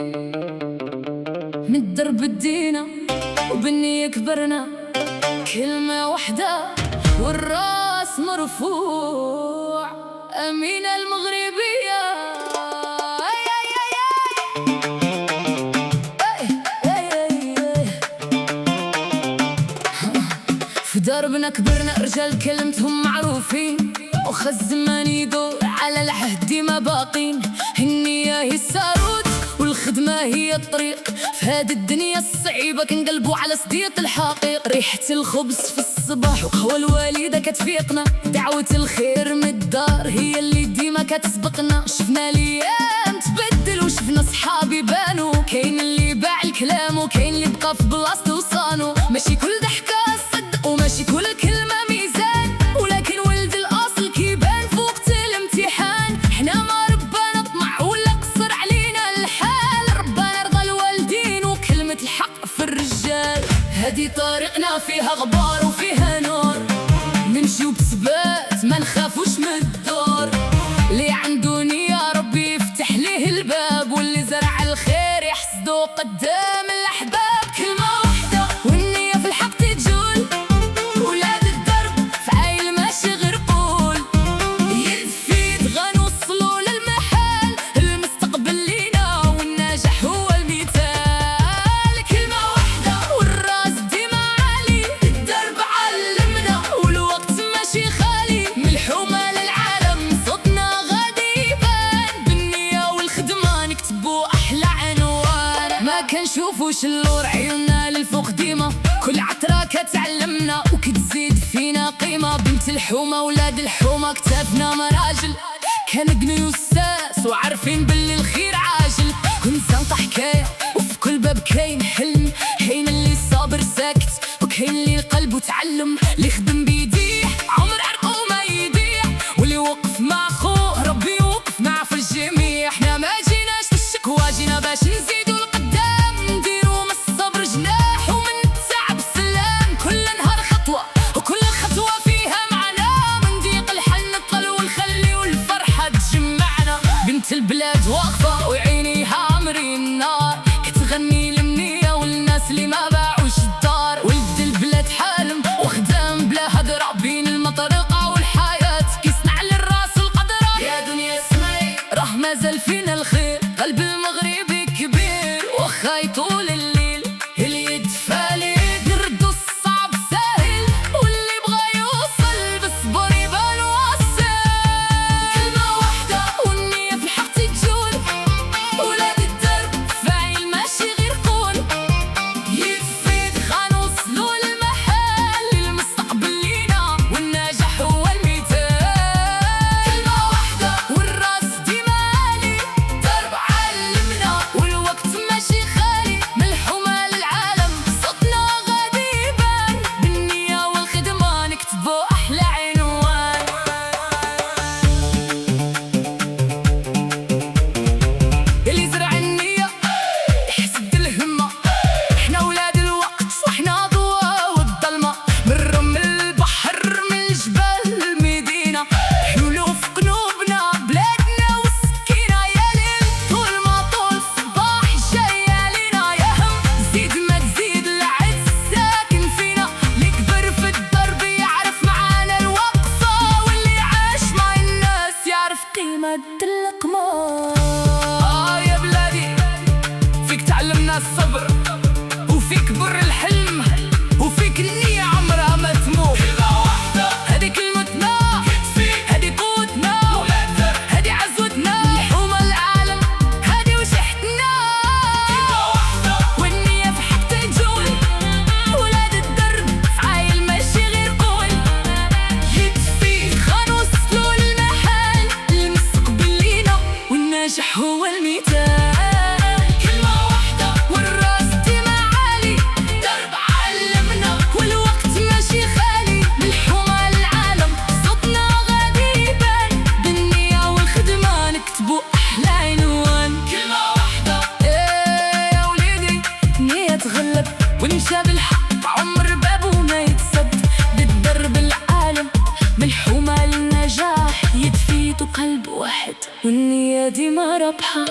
من الدرب بدينا وبالنية كبرنا، كلمة واحدة والراس مرفوع. أمينة المغربية في دربنا كبرنا، رجال كلمتهم معروفين، وخا الزمان يدور على العهد ديما باقين. النية هي الساروت والخدمة هي الطريق، في هاد الدنيا الصعيبة كنقلبوا على صديق الحقيق. ريحة الخبز في الصباح وقهوة الوالدة كتفيقنا، دعوة الخير من الدار هي اللي ديما كتسبقنا. شفنا الأيام تبدل وشفنا صحابي بانوا، كاين اللي باع الكلام وكاين اللي بقى في بلاصتو وصانو. ماشي كل ضحكة صدق وماشي كل كلمة ميزان، ولكن ولد الأصل كيبان في وقت الامتحان. حنا ما ربنا طمع ولا قصر علينا الحال، ربنا رضى الوالدين وكلمة الحق في الرجال. هادي طريقنا فيها غبار وفيها نور، نمشيو بثبات ما نخافوش من الدور. اللي عنده نية ربي يفتح ليه الباب، واللي زرع الخير يحسدو قدام الأحباب. كلمة واحدة والنية في الحق تجول، ولاد الدرب في عايل ماشي غير قول. يد في يد غنوصلو للمحال، المستقبل لينا والنجاح هو المثال. كلمة واحدة والراس ديما عالي، الدرب علمنا والوقت ماشي خالي. من الحومة للعالم صوتنا غادي يبان، بالنية والخدمة نكتبو أحلى عنوان. ما كنشوفوش اللور عيوننا للفوق ديما، كل عطرة كتعلمنا وكتزيد فينا قيمة. بنت الحومة ولاد الحومة كتافنا مراجل، كنبنيو الساس وعارفين باللي الخير عاجل. ونسانطة حكاية وفي كل باب كاين حلم، كاين اللي صابر ساكت وكاين اللي قلبه تعلم. اللي خدم بيديه عمر عرقه ما يضيع، واللي وقف مع خوه ربي يوقف معه في الجميع. احنا ما جيناش للشكوى جينا باش نزيدو لقدام، نديرو من الصبر جناح ومن التعب سلام. كل نهار خطوة وكل خطوة فيها معنى، من ضيق الحل نطل ونخليو الفرحة تجمعنا. بنت البلاد واقفة وعينيها عامرين النار، كتغني المنية والناس اللي ما باعوش الدار. ولد البلاد حالم وخدام بلا هدرة، بين المطرقة والحياة كيصنع للراس القدرة. يا دنيا اسمعي راه مازال فينا الخير، قلب المغربي كبير وخا يطول الليل. اليد فاليد نردو الصعب ساهل، واللي بغا يوصل بالصبر يبان واصل. كلمة واحدة والنية في الحق تجول، ولاد الدرب فاعل ماشي غير قول. يد في يد غنوصلو للمحال، المستقبل لينا والنجاح هو المثال. كلمة واحدة والراس ديما عالي، درب علمنا والوقت ماشي خالي. من الحومة للعالم صوتنا غادي يبان، بالنية والخدمة نكتبو أحلى عنوان. اللي زرع النية يحسد الهمة، احنا ولاد الوقت واحنا ضواء والظلمة. من الرمل البحر من الجبال المدينة، حلولو في قلوبنا بلادنا والسكينة. يا ليل طول ما طول الصباح جاية لينا، يا هم زيد ما تزيد العز ساكن فينا. اللي كبر في الدرب يعرف معانا الوقفة، واللي عاش مع الناس يعرف قيمة اللقمة. يا بلادي فيك تعلمنا الصبر، وفيك بر الحلم، وفيك النية عمرها ما تموت. هادي كلمتنا هادي قوتنا، هادي عزوتنا. الحومة العالم هادي وشحتنا، والنية في حق تجول. ولاد الدرب في عايل ماشي غير قول. يد في يد غنوصلو للمحال، المستقبل لينا والنجاح هو المثال. كلمة واحدة والراس ديما عالي، درب علمنا والوقت ماشي خالي. من الحومة للعالم صوتنا غادي يبان، بالنية والخدمة نكتبو أحلى عنوان. كلمة واحدة يا وليدي نية تغلب، ونمشى بالحق عمر بابو ما يتسد. بالدرب العالم من الحومة للنجاح، يد في يد وقلب واحد والنية ديما رابحة.